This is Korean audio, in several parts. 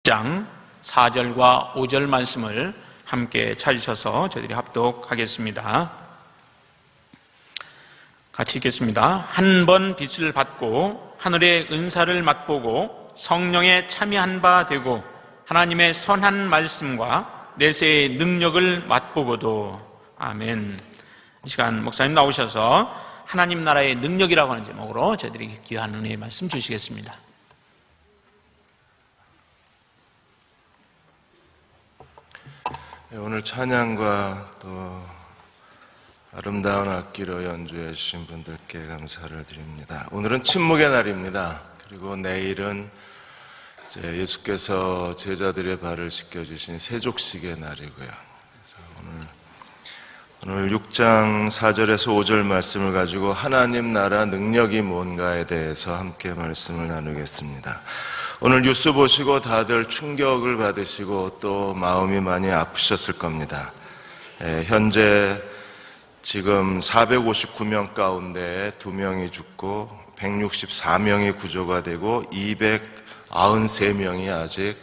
장 4절과 5절 말씀을 함께 찾으셔서 저희들이 합독하겠습니다. 같이 읽겠습니다. 한 번 빛을 받고 하늘의 은사를 맛보고 성령에 참여한 바 되고 하나님의 선한 말씀과 내세의 능력을 맛보고도. 아멘. 이 시간 목사님 나오셔서 하나님 나라의 능력이라고 하는 제목으로 저희들이 귀한 은혜의 말씀 주시겠습니다. 오늘 찬양과 또 아름다운 악기로 연주해 주신 분들께 감사를 드립니다. 오늘은 침묵의 날입니다. 그리고 내일은 예수께서 제자들의 발을 씻겨주신 세족식의 날이고요. 그래서 오늘 6장 4절에서 5절 말씀을 가지고 하나님 나라 능력이 뭔가에 대해서 함께 말씀을 나누겠습니다. 오늘 뉴스 보시고 다들 충격을 받으시고 또 마음이 많이 아프셨을 겁니다. 현재 지금 459명 가운데 2명이 죽고 164명이 구조가 되고 293명이 아직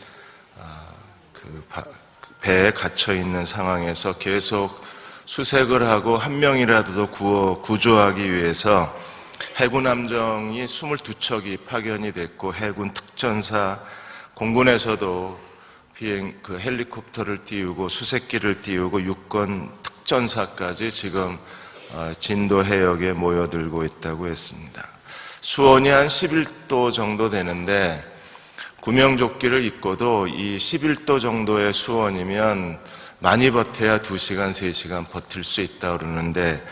배에 갇혀 있는 상황에서 계속 수색을 하고 한 명이라도 구조하기 위해서 해군 함정이 22척이 파견이 됐고 해군 특전사, 공군에서도 헬리콥터를 띄우고 수색기를 띄우고 육건 특전사까지 지금 진도 해역에 모여들고 있다고 했습니다. 수온이 한 11도 정도 되는데 구명조끼를 입고도 이 11도 정도의 수온이면 많이 버텨야 2시간, 3시간 버틸 수 있다고 그러는데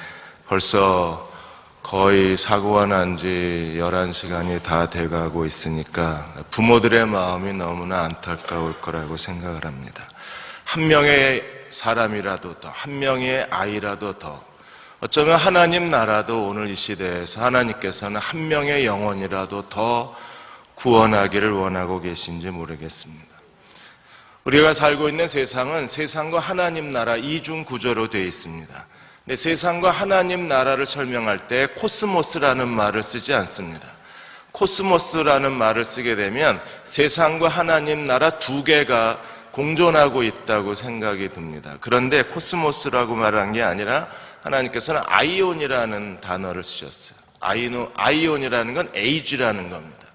벌써 거의 사고가 난 지 11시간이 다 돼가고 있으니까 부모들의 마음이 너무나 안타까울 거라고 생각을 합니다. 한 명의 사람이라도 더, 한 명의 아이라도 더, 어쩌면 하나님 나라도 오늘 이 시대에서 하나님께서는 한 명의 영혼이라도 더 구원하기를 원하고 계신지 모르겠습니다. 우리가 살고 있는 세상은 세상과 하나님 나라 이중 구조로 되어 있습니다. 근데 세상과 하나님 나라를 설명할 때 코스모스라는 말을 쓰지 않습니다. 코스모스라는 말을 쓰게 되면 세상과 하나님 나라 두 개가 공존하고 있다고 생각이 듭니다. 그런데 코스모스라고 말한 게 아니라 하나님께서는 아이온이라는 단어를 쓰셨어요. 아이온이라는 건 에이지라는 겁니다.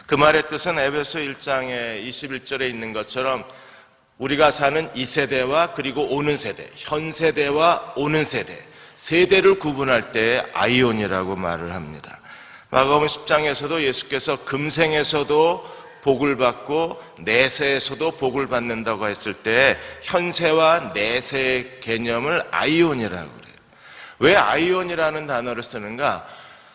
그 말의 뜻은 에베소 1장의 21절에 있는 것처럼 우리가 사는 이 세대와 그리고 오는 세대, 현 세대와 오는 세대, 세대를 구분할 때 아이온이라고 말을 합니다. 마가복음 10장에서도 예수께서 금생에서도 복을 받고 내세에서도 복을 받는다고 했을 때 현세와 내세의 개념을 아이온이라고 그래요. 왜 아이온이라는 단어를 쓰는가?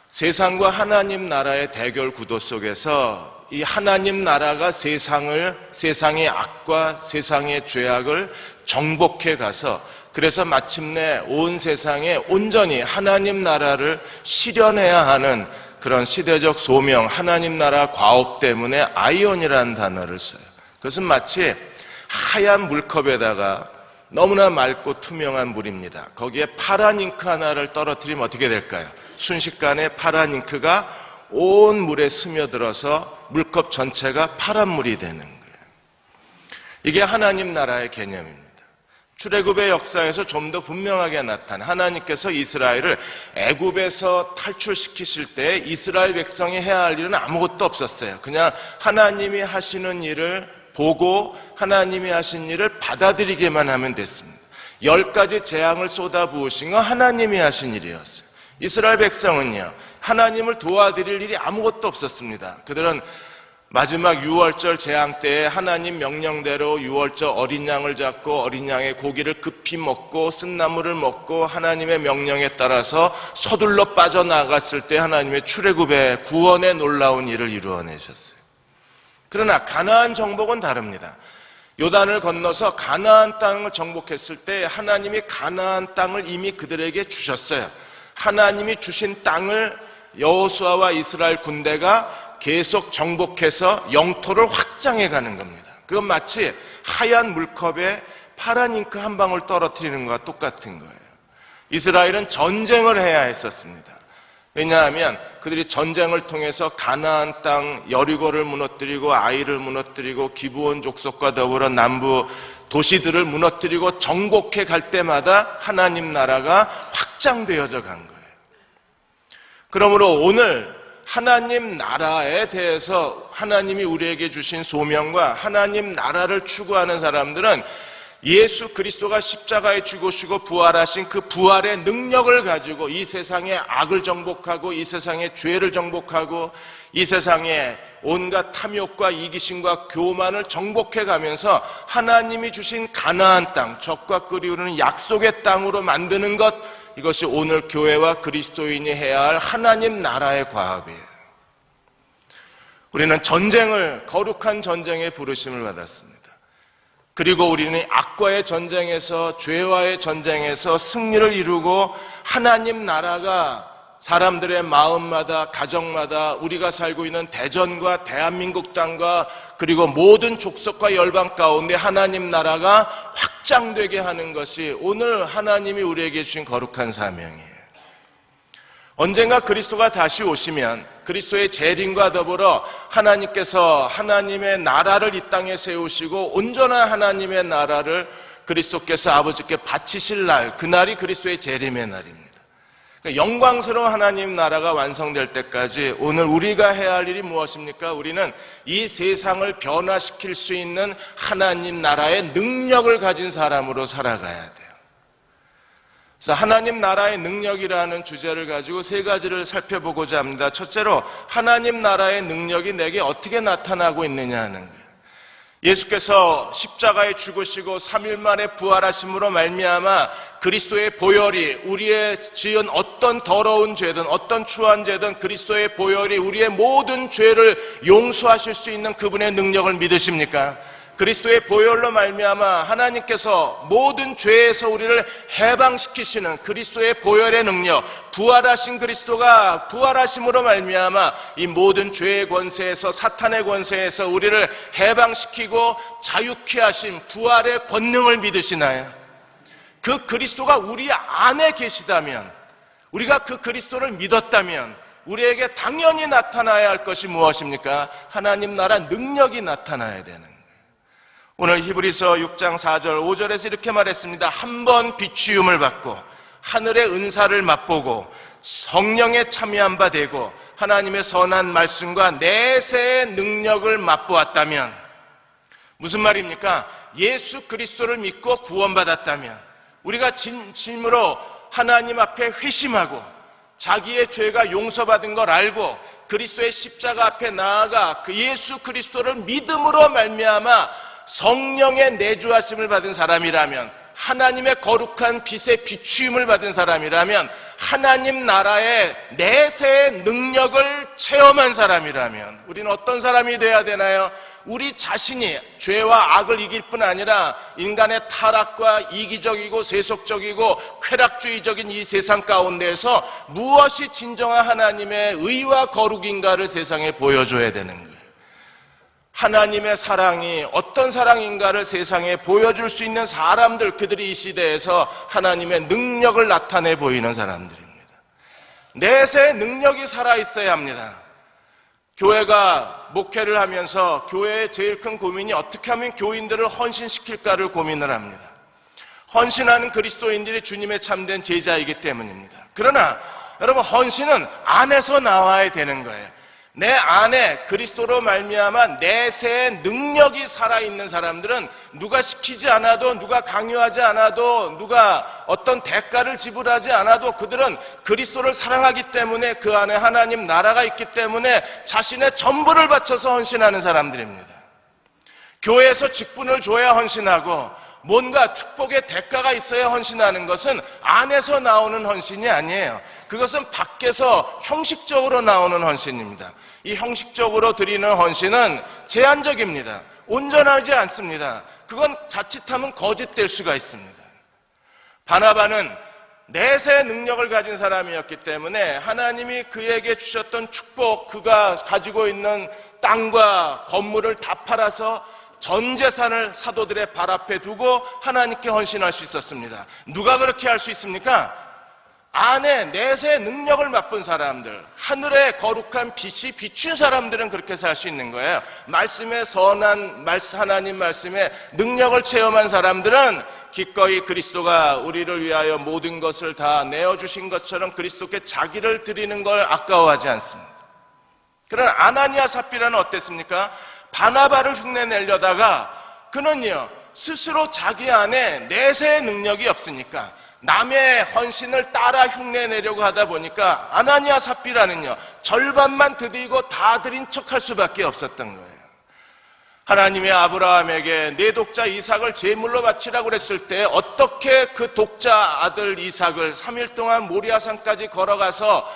세상과 하나님 나라의 대결 구도 속에서 이 하나님 나라가 세상의 악과 세상의 죄악을 정복해 가서 그래서 마침내 온 세상에 온전히 하나님 나라를 실현해야 하는 그런 시대적 소명, 하나님 나라 과업 때문에 아이온이라는 단어를 써요. 그것은 마치 하얀 물컵에다가 너무나 맑고 투명한 물입니다. 거기에 파란 잉크 하나를 떨어뜨리면 어떻게 될까요? 순식간에 파란 잉크가 온 물에 스며들어서 물컵 전체가 파란 물이 되는 거예요. 이게 하나님 나라의 개념입니다. 출애굽의 역사에서 좀 더 분명하게 나타난 하나님께서 이스라엘을 애굽에서 탈출시키실 때 이스라엘 백성이 해야 할 일은 아무것도 없었어요. 그냥 하나님이 하시는 일을 보고 하나님이 하신 일을 받아들이기만 하면 됐습니다. 10가지 재앙을 쏟아부으신 건 하나님이 하신 일이었어요. 이스라엘 백성은요, 하나님을 도와드릴 일이 아무것도 없었습니다. 그들은 마지막 유월절 재앙 때에 하나님 명령대로 유월절 어린 양을 잡고 어린 양의 고기를 급히 먹고 쓴나물을 먹고 하나님의 명령에 따라서 서둘러 빠져나갔을 때 하나님의 출애굽의 구원의 놀라운 일을 이루어내셨어요. 그러나 가나안 정복은 다릅니다. 요단을 건너서 가나안 땅을 정복했을 때 하나님이 가나안 땅을 이미 그들에게 주셨어요. 하나님이 주신 땅을 여호수아와 이스라엘 군대가 계속 정복해서 영토를 확장해 가는 겁니다. 그건 마치 하얀 물컵에 파란 잉크 한 방울 떨어뜨리는 것과 똑같은 거예요. 이스라엘은 전쟁을 해야 했었습니다. 왜냐하면 그들이 전쟁을 통해서 가나안 땅 여리고를 무너뜨리고 아이를 무너뜨리고 기브온 족속과 더불어 남부 도시들을 무너뜨리고 정복해 갈 때마다 하나님 나라가 확장되어져 간 거예요. 그러므로 오늘 하나님 나라에 대해서 하나님이 우리에게 주신 소명과 하나님 나라를 추구하는 사람들은 예수 그리스도가 십자가에 죽으시고 부활하신 그 부활의 능력을 가지고 이 세상의 악을 정복하고 이 세상의 죄를 정복하고 이 세상의 온갖 탐욕과 이기심과 교만을 정복해 가면서 하나님이 주신 가나안 땅, 적과 꿀이 흐르는 약속의 땅으로 만드는 것, 이것이 오늘 교회와 그리스도인이 해야 할 하나님 나라의 과업이에요. 우리는 전쟁을, 거룩한 전쟁에 부르심을 받았습니다. 그리고 우리는 악과의 전쟁에서, 죄와의 전쟁에서 승리를 이루고 하나님 나라가 사람들의 마음마다, 가정마다, 우리가 살고 있는 대전과 대한민국 땅과 그리고 모든 족속과 열방 가운데 하나님 나라가 확장되게 하는 것이 오늘 하나님이 우리에게 주신 거룩한 사명이에요. 언젠가 그리스도가 다시 오시면 그리스도의 재림과 더불어 하나님께서 하나님의 나라를 이 땅에 세우시고 온전한 하나님의 나라를 그리스도께서 아버지께 바치실 날, 그날이 그리스도의 재림의 날입니다. 그러니까 영광스러운 하나님 나라가 완성될 때까지 오늘 우리가 해야 할 일이 무엇입니까? 우리는 이 세상을 변화시킬 수 있는 하나님 나라의 능력을 가진 사람으로 살아가야 돼요. 그래서 하나님 나라의 능력이라는 주제를 가지고 세 가지를 살펴보고자 합니다. 첫째로 하나님 나라의 능력이 내게 어떻게 나타나고 있느냐 하는 거예요. 예수께서 십자가에 죽으시고 3일 만에 부활하심으로 말미암아 그리스도의 보혈이 우리의 지은 어떤 더러운 죄든 어떤 추한 죄든 그리스도의 보혈이 우리의 모든 죄를 용서하실 수 있는 그분의 능력을 믿으십니까? 그리스도의 보혈로 말미암아 하나님께서 모든 죄에서 우리를 해방시키시는 그리스도의 보혈의 능력, 부활하신 그리스도가 부활하심으로 말미암아 이 모든 죄의 권세에서, 사탄의 권세에서 우리를 해방시키고 자유케 하신 부활의 권능을 믿으시나요? 그 그리스도가 우리 안에 계시다면, 우리가 그 그리스도를 믿었다면 우리에게 당연히 나타나야 할 것이 무엇입니까? 하나님 나라 능력이 나타나야 되는 거예요. 오늘 히브리서 6장 4절 5절에서 이렇게 말했습니다. 한 번 비추음을 받고 하늘의 은사를 맛보고 성령에 참여한 바 되고 하나님의 선한 말씀과 내세의 능력을 맛보았다면, 무슨 말입니까? 예수 그리스도를 믿고 구원받았다면, 우리가 진심으로 하나님 앞에 회심하고 자기의 죄가 용서받은 걸 알고 그리스도의 십자가 앞에 나아가 그 예수 그리스도를 믿음으로 말미암아 성령의 내주하심을 받은 사람이라면, 하나님의 거룩한 빛의 비추임을 받은 사람이라면, 하나님 나라의 내세의 능력을 체험한 사람이라면 우리는 어떤 사람이 돼야 되나요? 우리 자신이 죄와 악을 이길 뿐 아니라 인간의 타락과 이기적이고 세속적이고 쾌락주의적인 이 세상 가운데에서 무엇이 진정한 하나님의 의와 거룩인가를 세상에 보여줘야 되는 거예요. 하나님의 사랑이 어떤 사랑인가를 세상에 보여줄 수 있는 사람들, 그들이 이 시대에서 하나님의 능력을 나타내 보이는 사람들입니다. 내세의 능력이 살아있어야 합니다. 교회가 목회를 하면서 교회의 제일 큰 고민이 어떻게 하면 교인들을 헌신시킬까를 고민을 합니다. 헌신하는 그리스도인들이 주님의 참된 제자이기 때문입니다. 그러나 여러분, 헌신은 안에서 나와야 되는 거예요. 내 안에 그리스도로 말미암아 내세의 능력이 살아있는 사람들은 누가 시키지 않아도, 누가 강요하지 않아도, 누가 어떤 대가를 지불하지 않아도 그들은 그리스도를 사랑하기 때문에 그 안에 하나님 나라가 있기 때문에 자신의 전부를 바쳐서 헌신하는 사람들입니다. 교회에서 직분을 줘야 헌신하고 뭔가 축복의 대가가 있어야 헌신하는 것은 안에서 나오는 헌신이 아니에요. 그것은 밖에서 형식적으로 나오는 헌신입니다. 이 형식적으로 드리는 헌신은 제한적입니다. 온전하지 않습니다. 그건 자칫하면 거짓될 수가 있습니다. 바나바는 내세 능력을 가진 사람이었기 때문에 하나님이 그에게 주셨던 축복, 그가 가지고 있는 땅과 건물을 다 팔아서 전 재산을 사도들의 발 앞에 두고 하나님께 헌신할 수 있었습니다. 누가 그렇게 할 수 있습니까? 안에 내세의 능력을 맛본 사람들, 하늘의 거룩한 빛이 비춘 사람들은 그렇게 살 수 있는 거예요. 말씀의 선한 하나님 말씀의 능력을 체험한 사람들은 기꺼이 그리스도가 우리를 위하여 모든 것을 다 내어주신 것처럼 그리스도께 자기를 드리는 걸 아까워하지 않습니다. 그러나 아나니아 삽비라는 어땠습니까? 바나바를 흉내내려다가 그는요, 스스로 자기 안에 내세의 능력이 없으니까 남의 헌신을 따라 흉내내려고 하다 보니까 아나니아 삽비라는요, 절반만 드리고 다 드린 척할 수밖에 없었던 거예요. 하나님의 아브라함에게 내 독자 이삭을 제물로 바치라고 그랬을 때 어떻게 그 독자 아들 이삭을 3일 동안 모리아산까지 걸어가서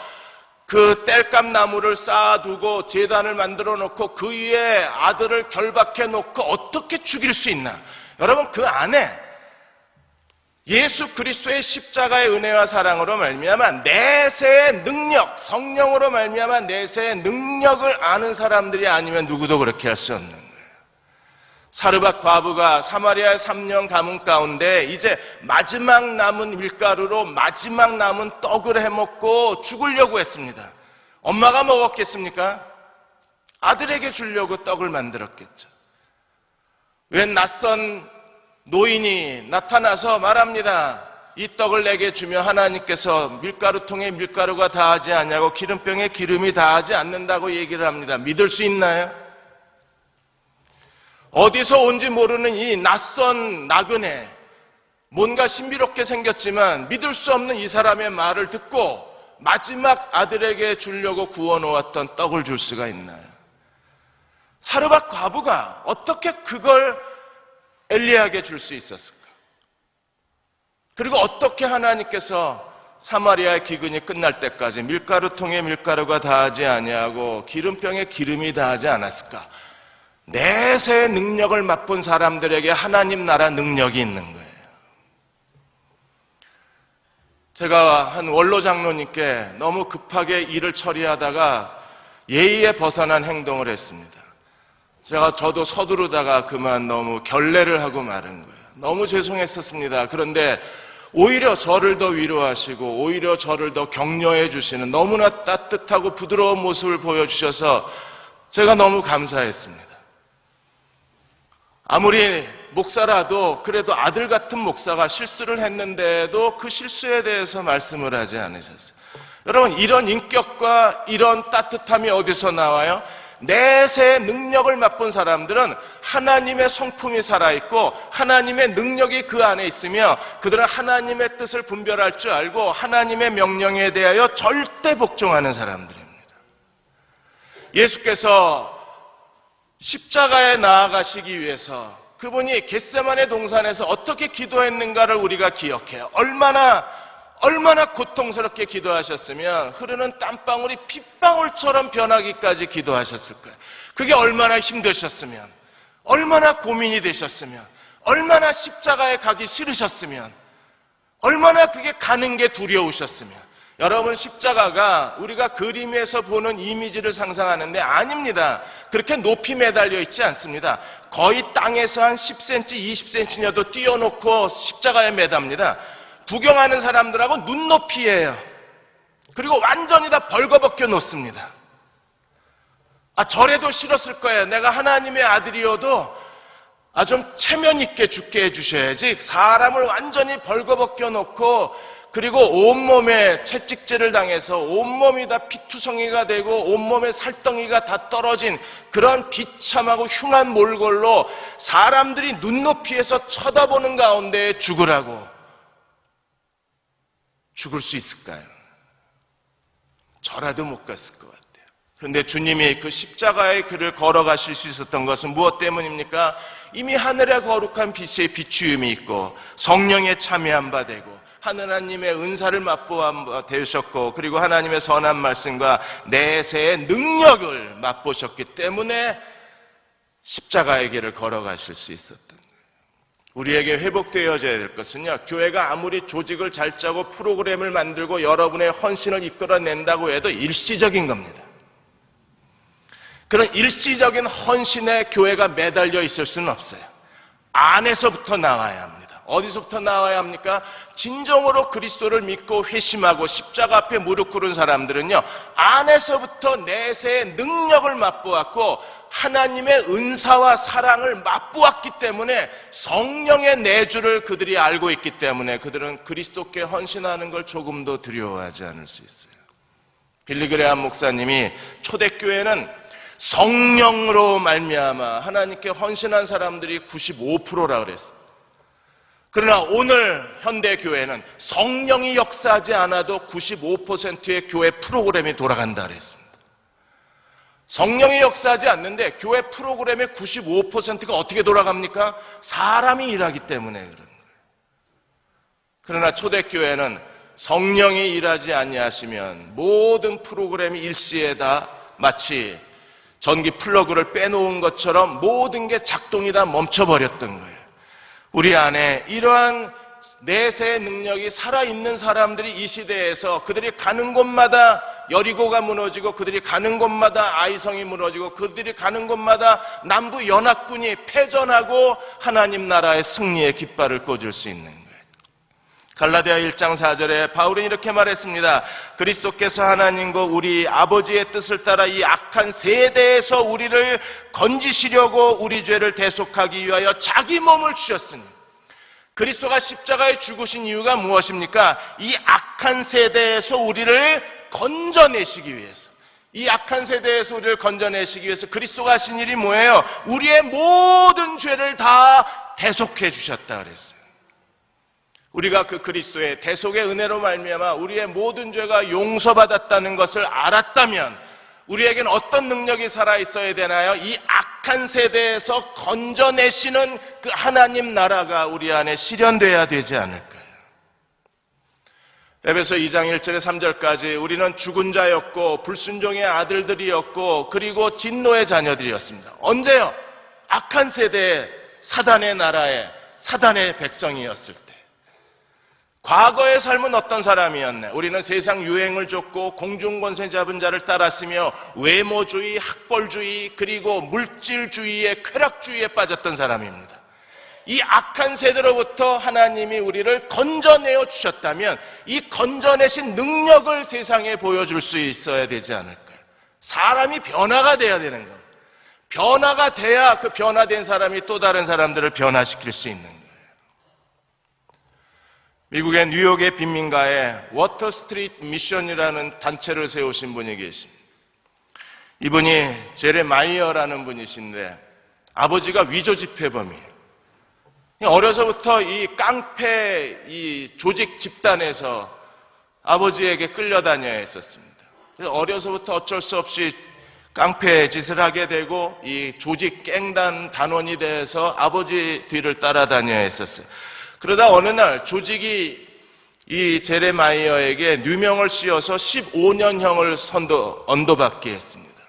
그 땔감 나무를 쌓아두고 제단을 만들어 놓고 그 위에 아들을 결박해 놓고 어떻게 죽일 수 있나? 여러분, 그 안에 예수 그리스도의 십자가의 은혜와 사랑으로 말미암아 내세의 능력, 성령으로 말미암아 내세의 능력을 아는 사람들이 아니면 누구도 그렇게 할 수 없는 거예요. 사르밧 과부가 사마리아의 3년 가문 가운데 이제 마지막 남은 밀가루로 마지막 남은 떡을 해먹고 죽으려고 했습니다. 엄마가 먹었겠습니까? 아들에게 주려고 떡을 만들었겠죠. 웬 낯선 노인이 나타나서 말합니다. 이 떡을 내게 주며 하나님께서 밀가루통에 밀가루가 다하지 않냐고 기름병에 기름이 다하지 않는다고 얘기를 합니다. 믿을 수 있나요? 어디서 온지 모르는 이 낯선 나그네, 뭔가 신비롭게 생겼지만 믿을 수 없는 이 사람의 말을 듣고 마지막 아들에게 주려고 구워놓았던 떡을 줄 수가 있나요? 사르밧 과부가 어떻게 그걸 엘리야에게 줄 수 있었을까? 그리고 어떻게 하나님께서 사마리아의 기근이 끝날 때까지 밀가루통에 밀가루가 다하지 아니하고 기름병에 기름이 다하지 않았을까? 내세의 능력을 맛본 사람들에게 하나님 나라 능력이 있는 거예요. 제가 한 원로 장로님께 너무 급하게 일을 처리하다가 예의에 벗어난 행동을 했습니다. 저도 서두르다가 그만 너무 결례를 하고 말은 거예요. 너무 죄송했었습니다. 그런데 오히려 저를 더 위로하시고 오히려 저를 더 격려해 주시는 너무나 따뜻하고 부드러운 모습을 보여주셔서 제가 너무 감사했습니다. 아무리 목사라도 그래도 아들 같은 목사가 실수를 했는데도 그 실수에 대해서 말씀을 하지 않으셨어요. 여러분, 이런 인격과 이런 따뜻함이 어디서 나와요? 내세의 능력을 맛본 사람들은 하나님의 성품이 살아있고 하나님의 능력이 그 안에 있으며 그들은 하나님의 뜻을 분별할 줄 알고 하나님의 명령에 대하여 절대 복종하는 사람들입니다. 예수께서 십자가에 나아가시기 위해서 그분이 겟세마네 동산에서 어떻게 기도했는가를 우리가 기억해요. 얼마나 고통스럽게 기도하셨으면 흐르는 땀방울이 핏방울처럼 변하기까지 기도하셨을 거예요. 그게 얼마나 힘드셨으면, 얼마나 고민이 되셨으면, 얼마나 십자가에 가기 싫으셨으면, 얼마나 그게 가는 게 두려우셨으면. 여러분, 십자가가 우리가 그림에서 보는 이미지를 상상하는데 아닙니다. 그렇게 높이 매달려 있지 않습니다. 거의 땅에서 한 10cm, 20cm여도 띄워놓고 십자가에 매답니다. 구경하는 사람들하고 눈높이예요. 그리고 완전히 다 벌거벗겨 놓습니다. 저래도 싫었을 거예요. 내가 하나님의 아들이어도 좀 체면 있게 죽게 해주셔야지. 사람을 완전히 벌거벗겨 놓고 그리고 온몸에 채찍질을 당해서 온몸이 다 피투성이가 되고 온몸에 살덩이가 다 떨어진 그런 비참하고 흉한 몰골로 사람들이 눈높이에서 쳐다보는 가운데 죽으라고. 죽을 수 있을까요? 저라도 못 갔을 것 같아요. 그런데 주님이 그 십자가의 길을 걸어가실 수 있었던 것은 무엇 때문입니까? 이미 하늘의 거룩한 빛의 비추임이 있고 성령의 참여한 바 되고 하나님의 은사를 맛보아 바 되셨고 그리고 하나님의 선한 말씀과 내세의 능력을 맛보셨기 때문에 십자가의 길을 걸어가실 수 있었던 거예요. 우리에게 회복되어져야 될 것은요, 교회가 아무리 조직을 잘 짜고 프로그램을 만들고 여러분의 헌신을 이끌어낸다고 해도 일시적인 겁니다. 그런 일시적인 헌신에 교회가 매달려 있을 수는 없어요. 안에서부터 나와야 합니다. 어디서부터 나와야 합니까? 진정으로 그리스도를 믿고 회심하고 십자가 앞에 무릎 꿇은 사람들은요, 안에서부터 내세의 능력을 맛보았고 하나님의 은사와 사랑을 맛보았기 때문에 성령의 내주를 그들이 알고 있기 때문에 그들은 그리스도께 헌신하는 걸 조금도 두려워하지 않을 수 있어요. 빌리그레함 목사님이 초대교회는 성령으로 말미암아 하나님께 헌신한 사람들이 95%라 그랬어요. 그러나 오늘 현대교회는 성령이 역사하지 않아도 95%의 교회 프로그램이 돌아간다 그랬습니다. 성령이 역사하지 않는데 교회 프로그램의 95%가 어떻게 돌아갑니까? 사람이 일하기 때문에 그런 거예요. 그러나 초대교회는 성령이 일하지 아니하시면 모든 프로그램이 일시에 다 마치 전기 플러그를 빼놓은 것처럼 모든 게 작동이 다 멈춰버렸던 거예요. 우리 안에 이러한 내세의 능력이 살아있는 사람들이 이 시대에서 그들이 가는 곳마다 여리고가 무너지고 그들이 가는 곳마다 아이성이 무너지고 그들이 가는 곳마다 남부 연합군이 패전하고 하나님 나라의 승리의 깃발을 꽂을 수 있는 거예요. 갈라디아 1장 4절에 바울은 이렇게 말했습니다. 그리스도께서 하나님과 우리 아버지의 뜻을 따라 이 악한 세대에서 우리를 건지시려고 우리 죄를 대속하기 위하여 자기 몸을 주셨으니, 그리스도가 십자가에 죽으신 이유가 무엇입니까? 이 악한 세대에서 우리를 건져내시기 위해서, 이 악한 세대에서 우리를 건져내시기 위해서 그리스도가 하신 일이 뭐예요? 우리의 모든 죄를 다 대속해 주셨다 그랬어요. 우리가 그 그리스도의 대속의 은혜로 말미암아 우리의 모든 죄가 용서받았다는 것을 알았다면 우리에겐 어떤 능력이 살아있어야 되나요? 이 악한 세대에서 건져내시는 그 하나님 나라가 우리 안에 실현돼야 되지 않을까요? 에베소 2장 1절에 3절까지 우리는 죽은 자였고 불순종의 아들들이었고 그리고 진노의 자녀들이었습니다. 언제요? 악한 세대의 사단의 나라의 사단의 백성이었을 때. 과거의 삶은 어떤 사람이었네? 우리는 세상 유행을 쫓고 공중권세 잡은 자를 따랐으며 외모주의, 학벌주의, 그리고 물질주의의 쾌락주의에 빠졌던 사람입니다. 이 악한 세대로부터 하나님이 우리를 건져내어 주셨다면 이 건져내신 능력을 세상에 보여줄 수 있어야 되지 않을까요? 사람이 변화가 돼야 되는 거예요. 변화가 돼야 그 변화된 사람이 또 다른 사람들을 변화시킬 수 있는 거예요. 미국의 뉴욕의 빈민가에 워터 스트리트 미션이라는 단체를 세우신 분이 계십니다. 이분이 제레마이어라는 분이신데 아버지가 위조 집회범이에요. 어려서부터 이 깡패 이 조직 집단에서 아버지에게 끌려다녀야 했었습니다. 그래서 어려서부터 어쩔 수 없이 깡패 짓을 하게 되고 이 조직 갱단 단원이 돼서 아버지 뒤를 따라다녀야 했었어요. 그러다 어느 날 조직이 이 제레마이어에게 누명을 씌워서 15년형을 언도받게 했습니다.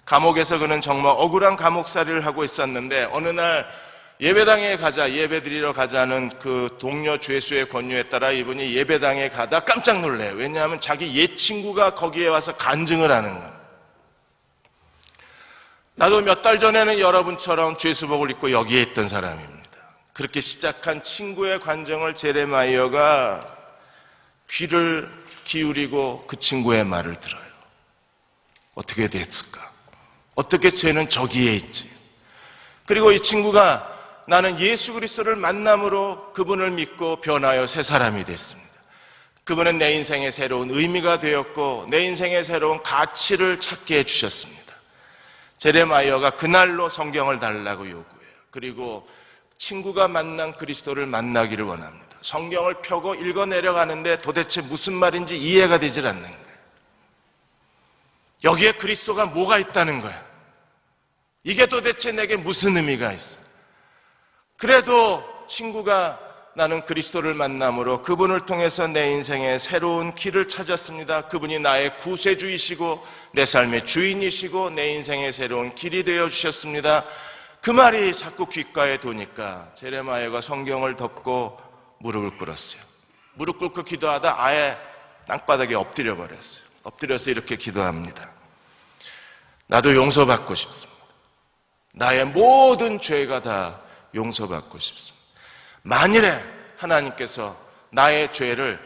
감옥에서 그는 정말 억울한 감옥살이를 하고 있었는데 어느 날 예배당에 가자, 예배드리러 가자는 그 동료 죄수의 권유에 따라 이분이 예배당에 가다 깜짝 놀래요. 왜냐하면 자기 옛 친구가 거기에 와서 간증을 하는 거예요. 나도 몇 달 전에는 여러분처럼 죄수복을 입고 여기에 있던 사람입니다. 그렇게 시작한 친구의 관정을 제레마이어가 귀를 기울이고 그 친구의 말을 들어요. 어떻게 됐을까? 어떻게 쟤는 저기에 있지? 그리고 이 친구가 나는 예수 그리스도를 만남으로 그분을 믿고 변하여 새 사람이 됐습니다. 그분은 내 인생의 새로운 의미가 되었고 내 인생의 새로운 가치를 찾게 해주셨습니다. 제레마이어가 그날로 성경을 달라고 요구해요. 그리고 친구가 만난 그리스도를 만나기를 원합니다. 성경을 펴고 읽어 내려가는데 도대체 무슨 말인지 이해가 되질 않는 거예요. 여기에 그리스도가 뭐가 있다는 거야? 이게 도대체 내게 무슨 의미가 있어? 그래도 친구가 나는 그리스도를 만남으로 그분을 통해서 내 인생의 새로운 길을 찾았습니다. 그분이 나의 구세주이시고 내 삶의 주인이시고 내 인생의 새로운 길이 되어주셨습니다. 그 말이 자꾸 귓가에 도니까 제레마이어가 성경을 덮고 무릎을 꿇었어요. 무릎 꿇고 기도하다 아예 땅바닥에 엎드려 버렸어요. 엎드려서 이렇게 기도합니다. 나도 용서받고 싶습니다. 나의 모든 죄가 다 용서받고 싶습니다. 만일에 하나님께서 나의 죄를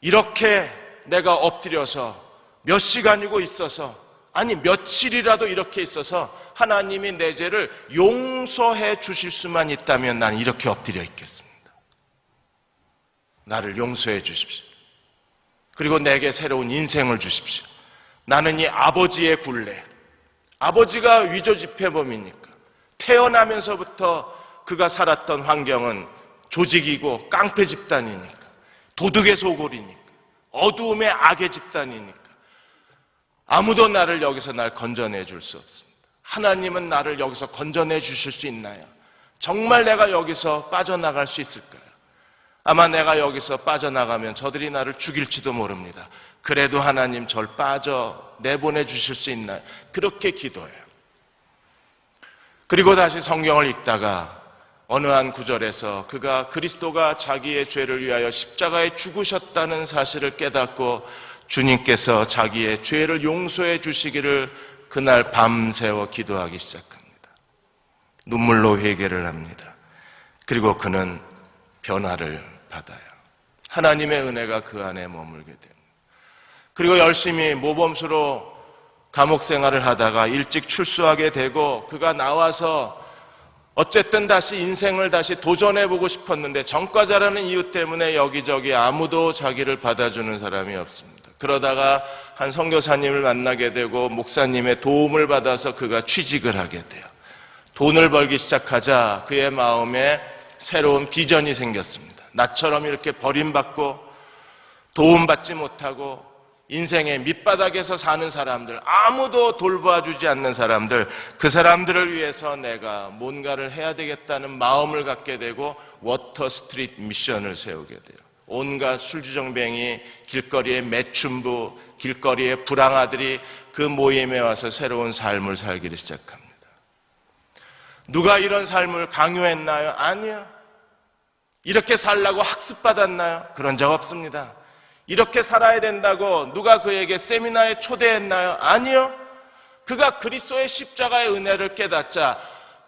이렇게 내가 엎드려서 몇 시간이고 있어서, 아니 며칠이라도 이렇게 있어서 하나님이 내 죄를 용서해 주실 수만 있다면 난 이렇게 엎드려 있겠습니다. 나를 용서해 주십시오. 그리고 내게 새로운 인생을 주십시오. 나는 이 아버지의 굴레, 아버지가 위조지폐범이니까 태어나면서부터 그가 살았던 환경은 조직이고 깡패 집단이니까, 도둑의 소굴이니까, 어두움의 악의 집단이니까 아무도 나를 여기서 날 건져내 줄 수 없습니다. 하나님은 나를 여기서 건져내 주실 수 있나요? 정말 내가 여기서 빠져나갈 수 있을까요? 아마 내가 여기서 빠져나가면 저들이 나를 죽일지도 모릅니다. 그래도 하나님 절 내보내 주실 수 있나요? 그렇게 기도해요. 그리고 다시 성경을 읽다가 어느 한 구절에서 그리스도가 자기의 죄를 위하여 십자가에 죽으셨다는 사실을 깨닫고 주님께서 자기의 죄를 용서해 주시기를 그날 밤새워 기도하기 시작합니다. 눈물로 회개를 합니다. 그리고 그는 변화를 받아요. 하나님의 은혜가 그 안에 머물게 됩니다. 그리고 열심히 모범수로 감옥 생활을 하다가 일찍 출소하게 되고 그가 나와서 어쨌든 다시 인생을 다시 도전해보고 싶었는데 전과자라는 이유 때문에 여기저기 아무도 자기를 받아주는 사람이 없습니다. 그러다가 한 선교사님을 만나게 되고 목사님의 도움을 받아서 그가 취직을 하게 돼요. 돈을 벌기 시작하자 그의 마음에 새로운 비전이 생겼습니다. 나처럼 이렇게 버림받고 도움받지 못하고 인생의 밑바닥에서 사는 사람들, 아무도 돌봐주지 않는 사람들, 그 사람들을 위해서 내가 뭔가를 해야 되겠다는 마음을 갖게 되고 워터 스트리트 미션을 세우게 돼요. 온갖 술주정뱅이, 길거리의 매춘부, 길거리의 불황아들이 그 모임에 와서 새로운 삶을 살기를 시작합니다. 누가 이런 삶을 강요했나요? 아니요. 이렇게 살라고 학습받았나요? 그런 적 없습니다. 이렇게 살아야 된다고 누가 그에게 세미나에 초대했나요? 아니요. 그가 그리스도의 십자가의 은혜를 깨닫자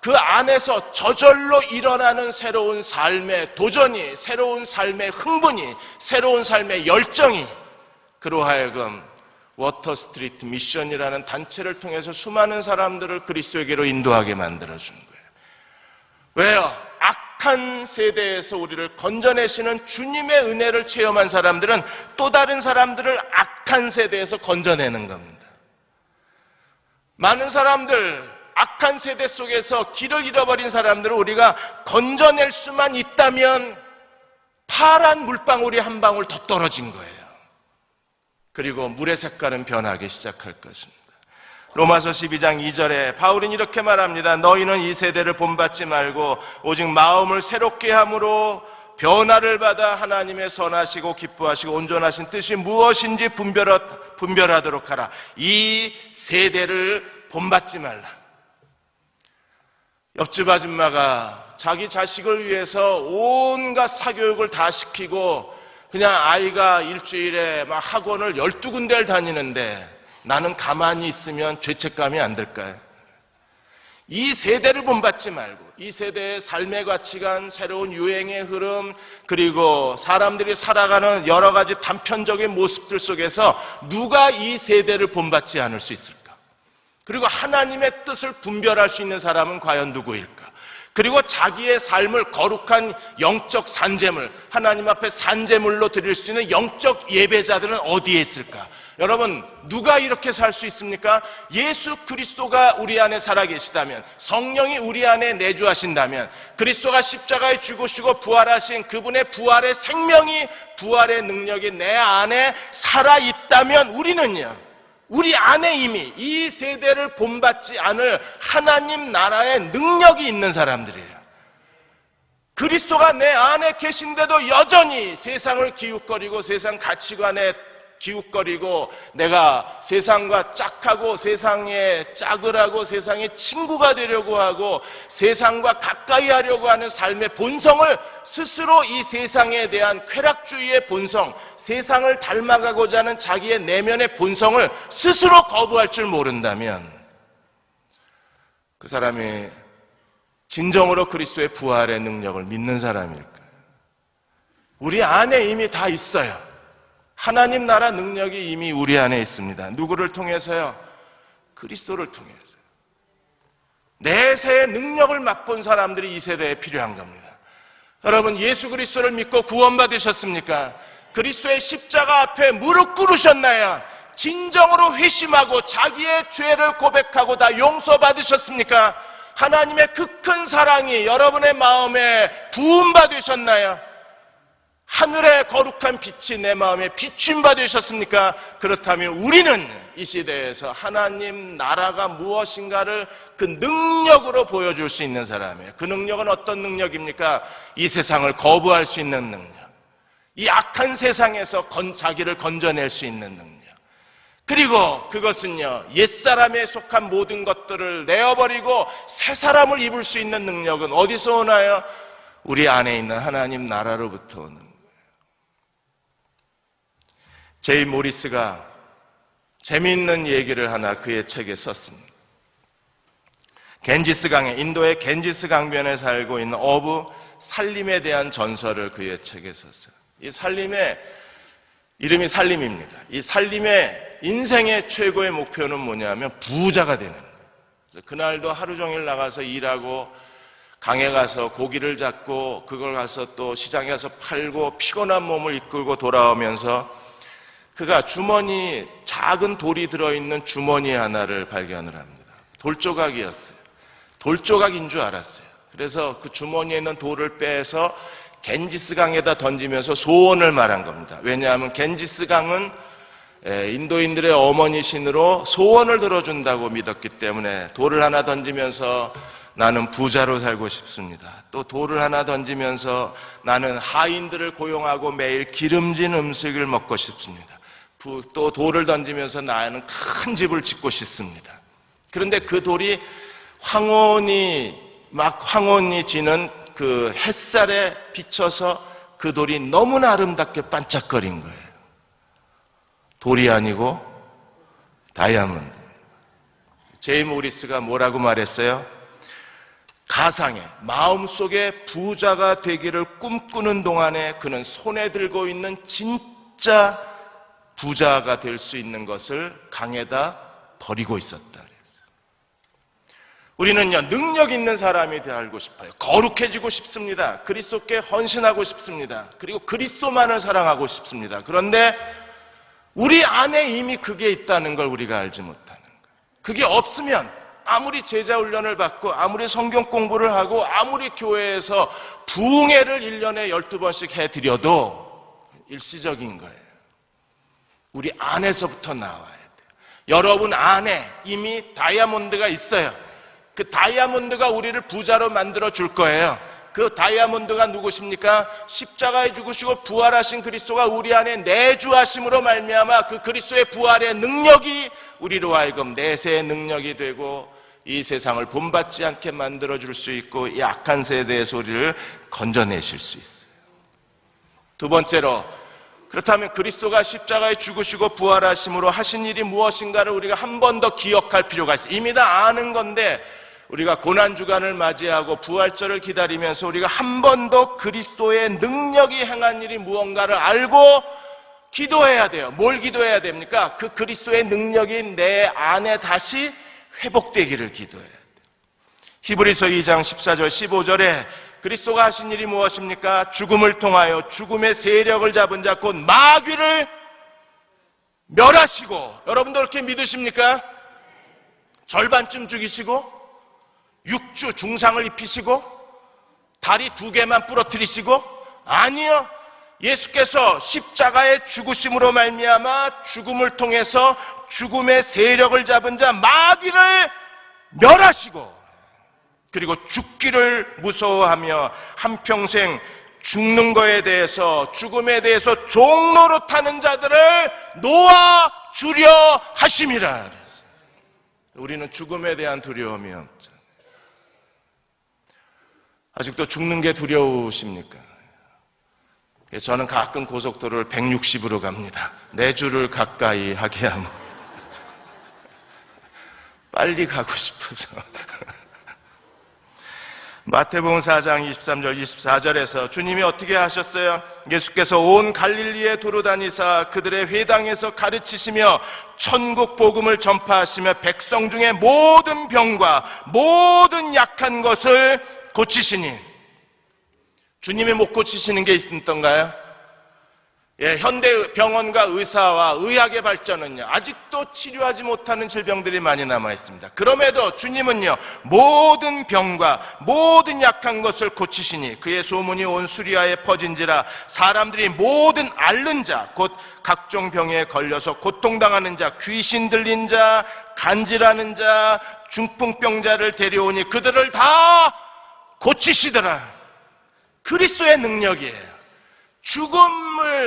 그 안에서 저절로 일어나는 새로운 삶의 도전이, 새로운 삶의 흥분이, 새로운 삶의 열정이 그로 하여금 워터스트리트 미션이라는 단체를 통해서 수많은 사람들을 그리스도에게로 인도하게 만들어준 거예요. 왜요? 악한 세대에서 우리를 건져내시는 주님의 은혜를 체험한 사람들은 또 다른 사람들을 악한 세대에서 건져내는 겁니다. 많은 사람들, 악한 세대 속에서 길을 잃어버린 사람들을 우리가 건져낼 수만 있다면 파란 물방울이 한 방울 더 떨어진 거예요. 그리고 물의 색깔은 변하기 시작할 것입니다. 로마서 12장 2절에 바울은 이렇게 말합니다. 너희는 이 세대를 본받지 말고 오직 마음을 새롭게 함으로 변화를 받아 하나님의 선하시고 기뻐하시고 온전하신 뜻이 무엇인지 분별하도록 하라. 이 세대를 본받지 말라. 옆집 아줌마가 자기 자식을 위해서 온갖 사교육을 다 시키고 그냥 아이가 일주일에 막 학원을 12군데를 다니는데 나는 가만히 있으면 죄책감이 안 들까요? 이 세대를 본받지 말고 이 세대의 삶의 가치관, 새로운 유행의 흐름, 그리고 사람들이 살아가는 여러 가지 단편적인 모습들 속에서 누가 이 세대를 본받지 않을 수 있을까? 그리고 하나님의 뜻을 분별할 수 있는 사람은 과연 누구일까? 그리고 자기의 삶을 거룩한 영적 산재물, 하나님 앞에 산재물로 드릴 수 있는 영적 예배자들은 어디에 있을까? 여러분, 누가 이렇게 살 수 있습니까? 예수 그리스도가 우리 안에 살아계시다면, 성령이 우리 안에 내주하신다면, 그리스도가 십자가에 죽으시고 부활하신 그분의 부활의 생명이, 부활의 능력이 내 안에 살아있다면 우리는요, 우리 안에 이미 이 세대를 본받지 않을 하나님 나라의 능력이 있는 사람들이에요. 그리스도가 내 안에 계신데도 여전히 세상을 기웃거리고 세상 가치관에 기웃거리고 내가 세상과 짝하고 세상에 짝을 하고 세상의 친구가 되려고 하고 세상과 가까이 하려고 하는 삶의 본성을 스스로 이 세상에 대한 쾌락주의의 본성, 세상을 닮아가고자 하는 자기의 내면의 본성을 스스로 거부할 줄 모른다면 그 사람이 진정으로 그리스도의 부활의 능력을 믿는 사람일까요? 우리 안에 이미 다 있어요. 하나님 나라 능력이 이미 우리 안에 있습니다. 누구를 통해서요? 그리스도를 통해서요. 내세의 능력을 맛본 사람들이 이 세대에 필요한 겁니다. 여러분, 예수 그리스도를 믿고 구원받으셨습니까? 그리스도의 십자가 앞에 무릎 꿇으셨나요? 진정으로 회심하고 자기의 죄를 고백하고 다 용서받으셨습니까? 하나님의 그 큰 사랑이 여러분의 마음에 부음바 되셨나요? 하늘의 거룩한 빛이 내 마음에 비춤바 되셨습니까? 그렇다면 우리는 이 시대에서 하나님 나라가 무엇인가를 그 능력으로 보여줄 수 있는 사람이에요. 그 능력은 어떤 능력입니까? 이 세상을 거부할 수 있는 능력, 이 악한 세상에서 자기를 건져낼 수 있는 능력, 그리고 그것은요, 옛사람에 속한 모든 것들을 내어버리고 새 사람을 입을 수 있는 능력은 어디서 오나요? 우리 안에 있는 하나님 나라로부터 오는 거예요. 제이 모리스가 재미있는 얘기를 하나 그의 책에 썼습니다. 겐지스강에, 인도의 겐지스 강변에 살고 있는 어부 살림에 대한 전설을 그의 책에 썼어요. 이 살림의 이름이 살림입니다. 이 살림의 인생의 최고의 목표는 뭐냐면 부자가 되는 거예요. 그래서 그날도 하루 종일 나가서 일하고 강에 가서 고기를 잡고 그걸 가서 또 시장에 가서 팔고 피곤한 몸을 이끌고 돌아오면서 그가 주머니, 작은 돌이 들어있는 주머니 하나를 발견을 합니다. 돌조각이었어요. 돌조각인 줄 알았어요. 그래서 그 주머니에 있는 돌을 빼서 겐지스강에다 던지면서 소원을 말한 겁니다. 왜냐하면 겐지스강은 인도인들의 어머니 신으로 소원을 들어준다고 믿었기 때문에 돌을 하나 던지면서 나는 부자로 살고 싶습니다. 또 돌을 하나 던지면서 나는 하인들을 고용하고 매일 기름진 음식을 먹고 싶습니다. 또 돌을 던지면서 나는 큰 집을 짓고 싶습니다. 그런데 그 돌이 황혼이 지는 그 햇살에 비춰서 그 돌이 너무나 아름답게 반짝거린 거예요. 돌이 아니고 다이아몬드. 제이 모리스가 뭐라고 말했어요? 가상에, 마음속에 부자가 되기를 꿈꾸는 동안에 그는 손에 들고 있는 진짜 부자가 될 수 있는 것을 강에다 버리고 있었다 그랬어요. 우리는요, 능력 있는 사람이 되고 싶어요. 거룩해지고 싶습니다. 그리스도께 헌신하고 싶습니다. 그리고 그리스도만을 사랑하고 싶습니다. 그런데 우리 안에 이미 그게 있다는 걸 우리가 알지 못하는 거예요. 그게 없으면 아무리 제자 훈련을 받고 아무리 성경 공부를 하고 아무리 교회에서 부흥회를 1년에 12번씩 해드려도 일시적인 거예요. 우리 안에서부터 나와야 돼요. 여러분 안에 이미 다이아몬드가 있어요. 그 다이아몬드가 우리를 부자로 만들어 줄 거예요. 그 다이아몬드가 누구십니까? 십자가에 죽으시고 부활하신 그리스도가 우리 안에 내주하심으로 말미암아 그 그리스도의 부활의 능력이 우리로 하여금 내세의 능력이 되고 이 세상을 본받지 않게 만들어 줄 수 있고 이 악한 세대의 우리를 건져내실 수 있어요. 두 번째로, 그렇다면 그리스도가 십자가에 죽으시고 부활하심으로 하신 일이 무엇인가를 우리가 한 번 더 기억할 필요가 있어요. 이미 다 아는 건데 우리가 고난주간을 맞이하고 부활절을 기다리면서 우리가 한 번 더 그리스도의 능력이 행한 일이 무언가를 알고 기도해야 돼요. 뭘 기도해야 됩니까? 그 그리스도의 능력이 내 안에 다시 회복되기를 기도해야 돼요. 히브리서 2장 14절 15절에 그리스도가 하신 일이 무엇입니까? 죽음을 통하여 죽음의 세력을 잡은 자 곧 마귀를 멸하시고, 여러분도 그렇게 믿으십니까? 절반쯤 죽이시고 육주 중상을 입히시고 다리 2개만 부러뜨리시고, 아니요, 예수께서 십자가의 죽으심으로 말미암아 죽음을 통해서 죽음의 세력을 잡은 자 마귀를 멸하시고, 그리고 죽기를 무서워하며 한평생 죽는 거에 대해서, 죽음에 대해서 종로로 타는 자들을 놓아주려 하심이라. 우리는 죽음에 대한 두려움이 없잖아요. 아직도 죽는 게 두려우십니까? 저는 가끔 고속도로를 160으로 갑니다. 내 줄을 가까이 하게 합니다. 빨리 가고 싶어서. 마태복음 4장 23절 24절에서 주님이 어떻게 하셨어요? 예수께서 온 갈릴리에 두루 다니사 그들의 회당에서 가르치시며 천국 복음을 전파하시며 백성 중에 모든 병과 모든 약한 것을 고치시니, 주님이 못 고치시는 게 있던가요? 현대 병원과 의사와 의학의 발전은요, 아직도 치료하지 못하는 질병들이 많이 남아 있습니다. 그럼에도 주님은요, 모든 병과 모든 약한 것을 고치시니 그의 소문이 온 수리아에 퍼진지라 사람들이 모든 앓는 자, 곧 각종 병에 걸려서 고통당하는 자, 귀신 들린 자, 간질하는 자, 중풍병자를 데려오니 그들을 다 고치시더라. 그리스도의 능력이에요.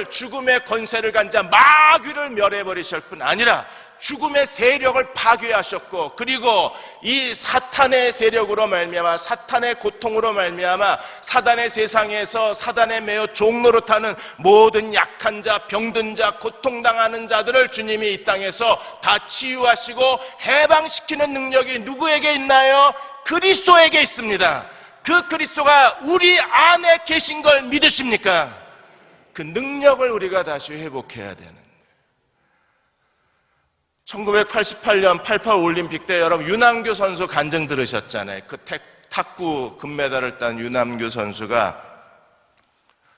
죽음의 권세를 간 자 마귀를 멸해버리실 뿐 아니라 죽음의 세력을 파괴하셨고, 그리고 이 사탄의 세력으로 말미암아, 사탄의 고통으로 말미암아 사단의 세상에서 사단에 매여 종노릇하는 모든 약한 자, 병든 자, 고통당하는 자들을 주님이 이 땅에서 다 치유하시고 해방시키는 능력이 누구에게 있나요? 그리스도에게 있습니다. 그 그리스도가 우리 안에 계신 걸 믿으십니까? 그 능력을 우리가 다시 회복해야 되는 거예요. 1988년 88 올림픽 때 여러분 윤남규 선수 간증 들으셨잖아요. 그 탁구 금메달을 딴 윤남규 선수가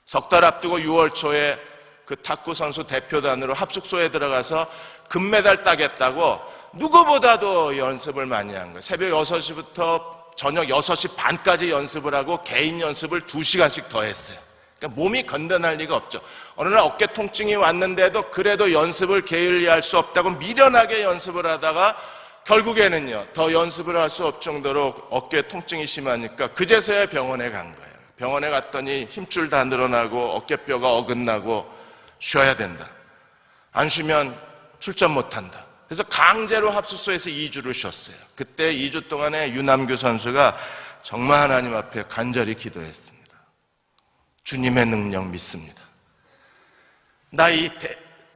석 달 앞두고 6월 초에 그 탁구 선수 대표단으로 합숙소에 들어가서 금메달 따겠다고 누구보다도 연습을 많이 한 거예요. 새벽 6시부터 저녁 6시 반까지 연습을 하고 개인 연습을 2시간씩 더 했어요. 그러니까 몸이 건전할 리가 없죠. 어느 날 어깨 통증이 왔는데도 그래도 연습을 게을리할 수 없다고 미련하게 연습을 하다가 결국에는요, 더 연습을 할 수 없을 정도로 어깨 통증이 심하니까 그제서야 병원에 간 거예요. 병원에 갔더니 힘줄 다 늘어나고 어깨뼈가 어긋나고 쉬어야 된다. 안 쉬면 출전 못한다. 그래서 강제로 합숙소에서 2주를 쉬었어요. 그때 2주 동안에 윤남규 선수가 정말 하나님 앞에 간절히 기도했습니다. 주님의 능력 믿습니다. 나